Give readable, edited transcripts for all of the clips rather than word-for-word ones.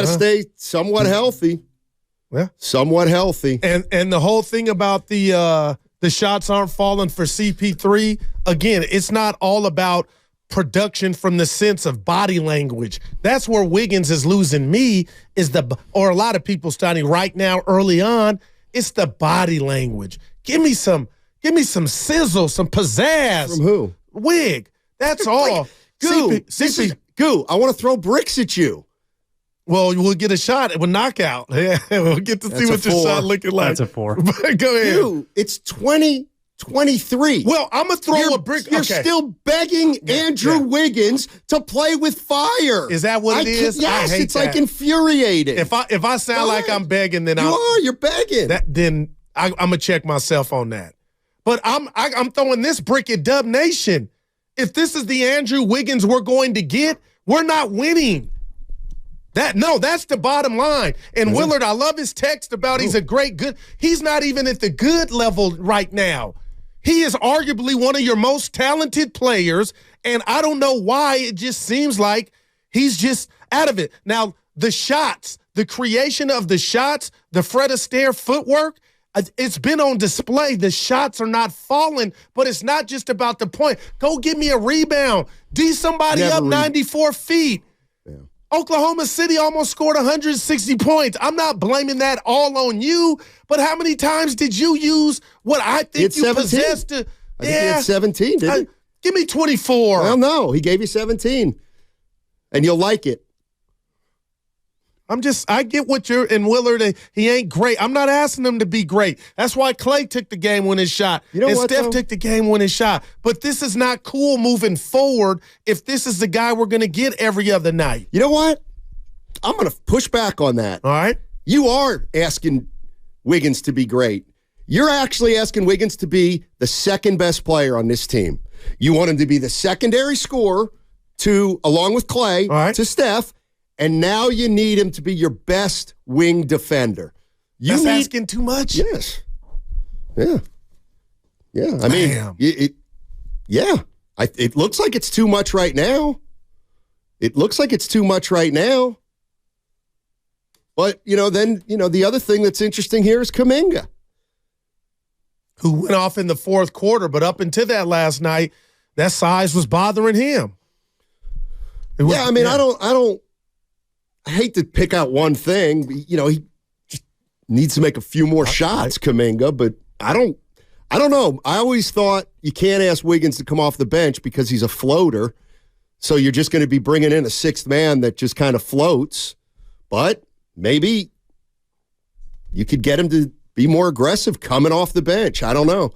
stay somewhat healthy. Yeah. Somewhat healthy. And the whole thing about the shots aren't falling for CP3, again, it's not all about production from the sense of body language. That's where Wiggins is losing me, or a lot of people starting right now early on, it's the body language. Give me some sizzle, some pizzazz. From who? Wig. That's all. Goo, I want to throw bricks at you. Well, we'll get a shot with knockout. Yeah, we'll get to see what your shot looking like. That's a 4. Go ahead. Dude, it's 2023. Well, I'm going to throw a brick. You're still begging Andrew Wiggins to play with fire. Is that what it is? Yes, I hate it's like infuriating. If I sound like I'm begging, then you're begging. Then I'm going to check myself on that. But I'm throwing this brick at Dub Nation. If this is the Andrew Wiggins we're going to get, we're not winning. That's the bottom line. And Willard, I love his text about he's a good. He's not even at the good level right now. He is arguably one of your most talented players, and I don't know why it just seems like he's just out of it. Now, the shots, the creation of the shots, the Fred Astaire footwork, it's been on display. The shots are not falling, but it's not just about the point. Go give me a rebound. D somebody up 94 feet. Yeah. Oklahoma City almost scored 160 points. I'm not blaming that all on you, but how many times did you use what I think you 17. Possessed to? I think he had 17, didn't he? Give me 24. Well, no, he gave you 17, and you'll like it. I get what and Willard, he ain't great. I'm not asking him to be great. That's why Clay took the game-winning shot. And Steph took the game-winning shot. But this is not cool moving forward if this is the guy we're going to get every other night. You know what? I'm going to push back on that. All right. You are asking Wiggins to be great. You're actually asking Wiggins to be the second best player on this team. You want him to be the secondary scorer along with Clay, to Steph. And now you need him to be your best wing defender. That's asking too much? Yes. Yeah. Yeah. I mean, it looks like it's too much right now. But, then the other thing that's interesting here is Kuminga, who went off in the fourth quarter, but up until that last night, that size was bothering him. I hate to pick out one thing. He just needs to make a few more shots, Kuminga, but I don't know. I always thought you can't ask Wiggins to come off the bench because he's a floater, so you're just going to be bringing in a sixth man that just kind of floats. But maybe you could get him to be more aggressive coming off the bench. I don't know.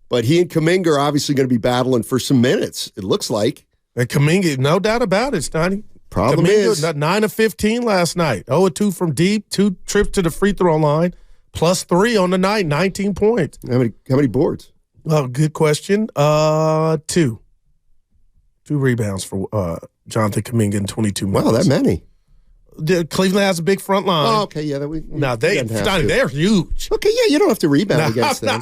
But he and Kuminga are obviously going to be battling for some minutes, it looks like. And Kuminga, no doubt about it, Steiny. Problem is 9 of 15 last night. 0 of 2 from deep, 2 trips to the free throw line, plus 3 on the night, 19 points. How many boards? Oh, good question. 2. 2 rebounds for Jonathan Kuminga in 22 minutes. Wow, that many. Cleveland has a big front line. Oh, okay, yeah. They're huge. Okay, yeah, you don't have to rebound against them.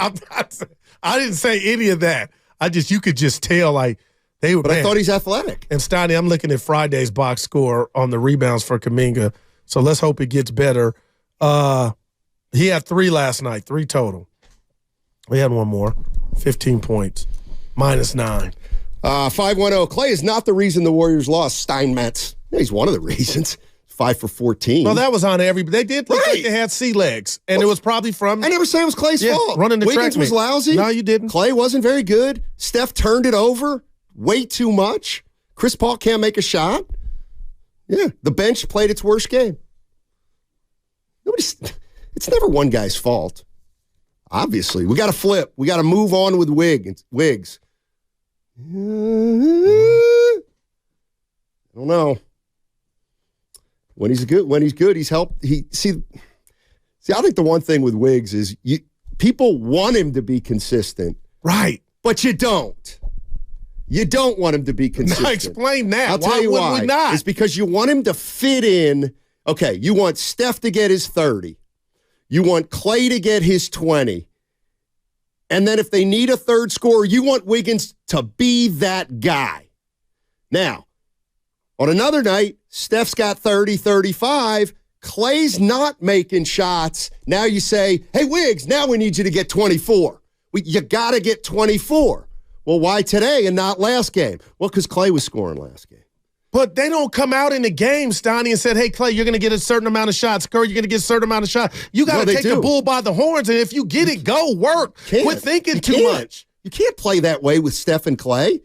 I didn't say any of that. You could just tell, like, they were. But I thought he's athletic. And Steiny, I'm looking at Friday's box score on the rebounds for Kuminga, so let's hope it gets better. He had 3 last night, 3 total. We had one more, 15 points, -9. 510. Clay is not the reason the Warriors lost. Steinmetz. Yeah, he's one of the reasons. 5 for 14. Well, that was on everybody. They did look like they had sea legs, and it was probably from. I never say it was Clay's fault. Running the Wiggins was lousy. No, you didn't. Clay wasn't very good. Steph turned it over way too much. Chris Paul can't make a shot. Yeah, the bench played its worst game. It's never one guy's fault. Obviously, we got to flip. We got to move on with Wiggs. I don't know. When he's good, he's helped. See, I think the one thing with Wiggs is people want him to be consistent, right? But you don't. You don't want him to be consistent. Now explain that. I'll tell you why. We not? It's because you want him to fit in. Okay, you want Steph to get his 30. You want Clay to get his 20. And then if they need a third scorer, you want Wiggins to be that guy. Now, on another night, Steph's got 30, 35. Clay's not making shots. Now you say, hey, Wiggs, now we need you to get 24. You got to get 24. Well, why today and not last game? Well, because Clay was scoring last game. But they don't come out in the game, Steiny, and said, hey, Clay, you're going to get a certain amount of shots. Curry, you're going to get a certain amount of shots. You got to take the bull by the horns, and if you get it, go work. Quit thinking too much. You can't play that way with Steph and Clay.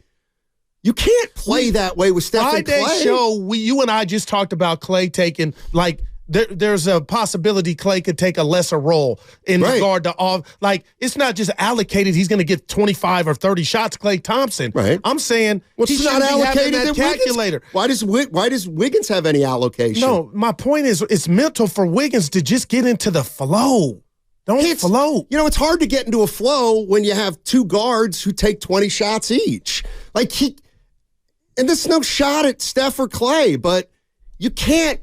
You can't play that way with Steph and Clay. Friday show, you and I just talked about Clay taking, like, there's a possibility Clay could take a lesser role in regard to all. Like, it's not just allocated. He's going to get 25 or 30 shots. Klay Thompson. Right. I'm saying he's not allocated that calculator. Why does Wiggins have any allocation? No, my point is it's mental for Wiggins to just get into the flow. Don't float. You know, it's hard to get into a flow when you have two guards who take 20 shots each. And there's no shot at Steph or Clay, but you can't.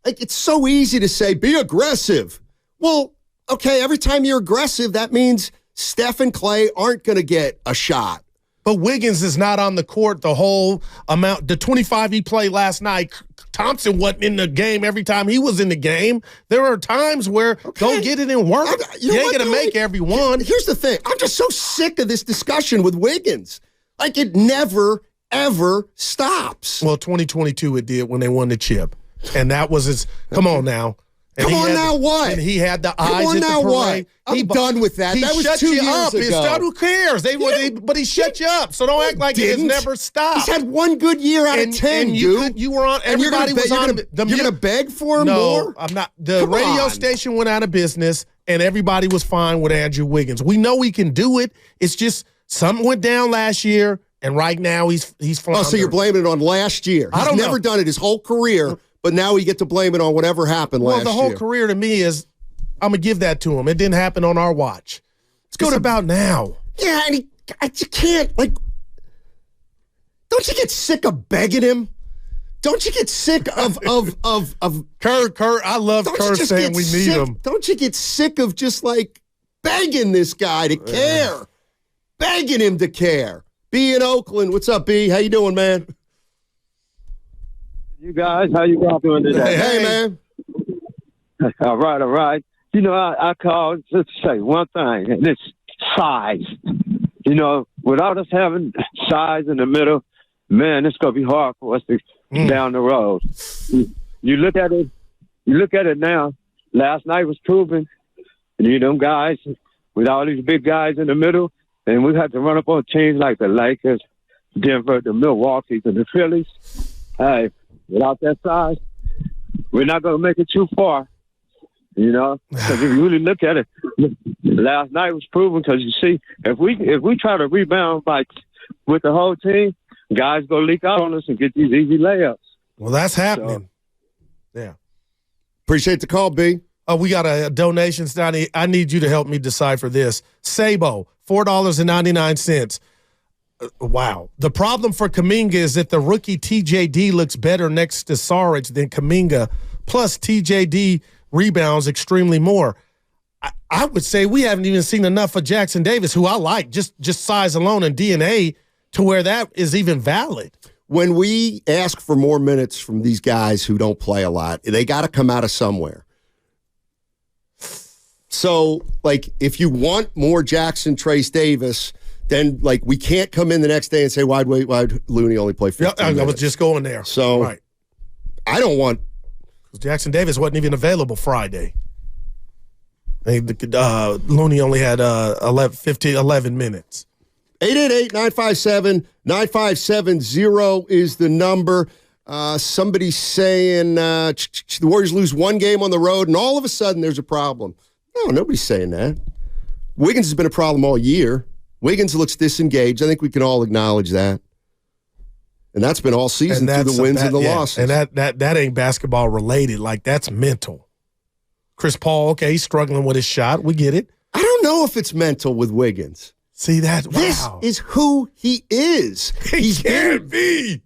Like, it's so easy to say, be aggressive. Well, okay, every time you're aggressive, that means Steph and Clay aren't going to get a shot. But Wiggins is not on the court the whole amount. The 25 he played last night, Thompson wasn't in the game every time he was in the game. There are times where go get it and work. You ain't going to make every one. Here's the thing. I'm just so sick of this discussion with Wiggins. Like, it never, ever stops. Well, 2022 it did when they won the chip. And that was his, come on now. And come on now what? And he had the eyes at the parade. What? I'm done with that. That was 2 years ago. Who cares? But he shut you up. So don't act like it has never stopped. He's had one good year out of 10, dude. You were on, everybody was on. You're going to beg for him more? No, I'm not. The radio station went out of business, and everybody was fine with Andrew Wiggins. We know he can do it. It's just something went down last year, and right now he's floundering. Oh, so you're blaming it on last year. He's never done it his whole career. But now we get to blame it on whatever happened last year. Well, the whole career to me is, I'm going to give that to him. It didn't happen on our watch. It's about now. Yeah, and you can't, like, don't you get sick of begging him? Don't you get sick of Kerr, I love Kerr saying we need him. Don't you get sick of just, like, begging this guy to care? Begging him to care. B in Oakland. What's up, B? How you doing, man? You guys, how you guys doing today? Hey, man. All right. You know, I called just to say one thing, and it's size. You know, without us having size in the middle, man, it's going to be hard for us to down the road. You look at it now. Last night was proven, you know, guys, with all these big guys in the middle, and we had to run up on teams like the Lakers, Denver, the Milwaukees, and the Phillies. Hey, without that size, we're not going to make it too far, you know. Because if you really look at it, last night was proven. Because you see, if we try to rebound with the whole team, guys go leak out on us and get these easy layups. Well, that's happening. So, yeah. Appreciate the call, B. We got a donation, Steiny. I need you to help me decipher this. Sabo, $4.99. Wow. The problem for Kuminga is that the rookie TJD looks better next to Saric than Kuminga, plus TJD rebounds extremely more. I would say we haven't even seen enough of Jackson Davis, who I like, just size alone and DNA, to where that is even valid. When we ask for more minutes from these guys who don't play a lot, they got to come out of somewhere. So, like, if you want more Jackson Trace Davis, then, like, we can't come in the next day and say, why'd Looney only play 15 minutes? I was just going there. So, right. I don't want... Because Jackson Davis wasn't even available Friday. Looney only had 11 minutes. 888-957-9570 is the number. Somebody's saying the Warriors lose one game on the road, and all of a sudden there's a problem. No, nobody's saying that. Wiggins has been a problem all year. Wiggins looks disengaged. I think we can all acknowledge that. And that's been all season through the wins and the losses. And that ain't basketball related. Like, that's mental. Chris Paul, okay, he's struggling with his shot. We get it. I don't know if it's mental with Wiggins. See that? Wow. This is who he is. He can't be.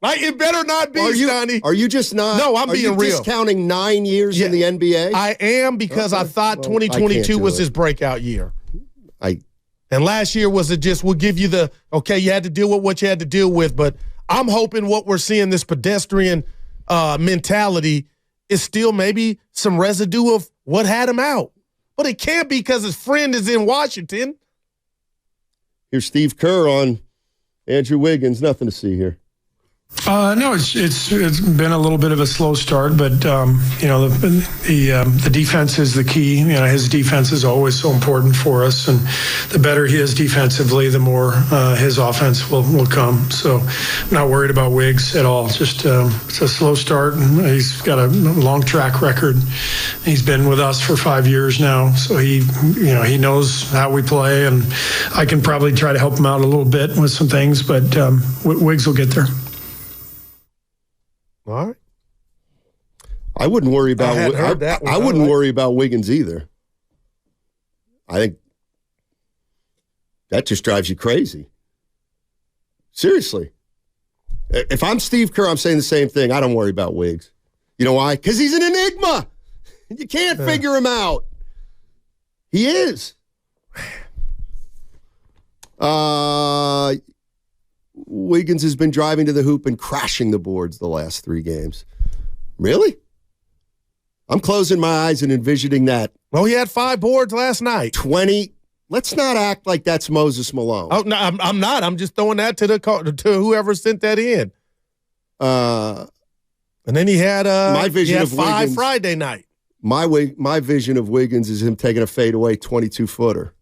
Like, it better not be, Steiny. Are you just not? No, I'm being real. Discounting 9 years in the NBA? I am, because I thought 2022 was his breakout year. And last year was we'll give you you had to deal with what you had to deal with, but I'm hoping what we're seeing, this pedestrian mentality is still maybe some residue of what had him out. But it can't be because his friend is in Washington. Here's Steve Kerr on Andrew Wiggins. Nothing to see here. No, it's been a little bit of a slow start, but the defense is the key. His defense is always so important for us, and the better he is defensively, the more his offense will come. So, I'm not worried about Wiggs at all. Just it's a slow start, and he's got a long track record. He's been with us for 5 years now, so he knows how we play, and I can probably try to help him out a little bit with some things, but Wiggs will get there. All right. I wouldn't worry about. I wouldn't worry about Wiggins either. I think that just drives you crazy. Seriously, if I'm Steve Kerr, I'm saying the same thing. I don't worry about Wiggs. You know why? Because he's an enigma. You can't figure him out. He is. Wiggins has been driving to the hoop and crashing the boards the last 3 games. Really? I'm closing my eyes and envisioning that. Well, he had 5 boards last night. 20. Let's not act like that's Moses Malone. Oh no, I'm not. I'm just throwing that to whoever sent that in. And then he had my vision of 5 Wiggins, Friday night. My vision of Wiggins is him taking a fadeaway 22-footer.